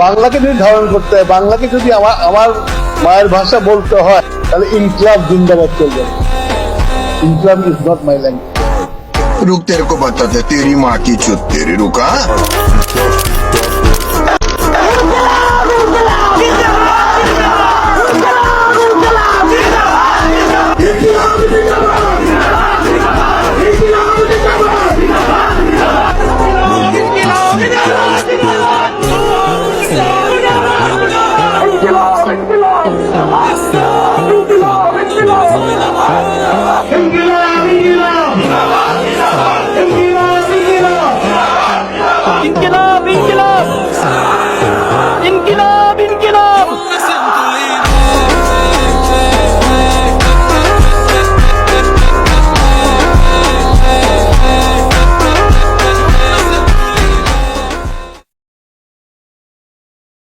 বাংলাকে যদি ধারণ করতে হয়, বাংলাকে যদি আমার মায়ের ভাষা বলতে হয়, তাহলে ইনকলাব জিন্দাবাদ চলবে। Inqilab is not my language. रुक तेरे को बताते तेरी माँ की चुत तेरी रुका ইনকিলাব ইনকিলাব ইনকিলাব ইনকিলাব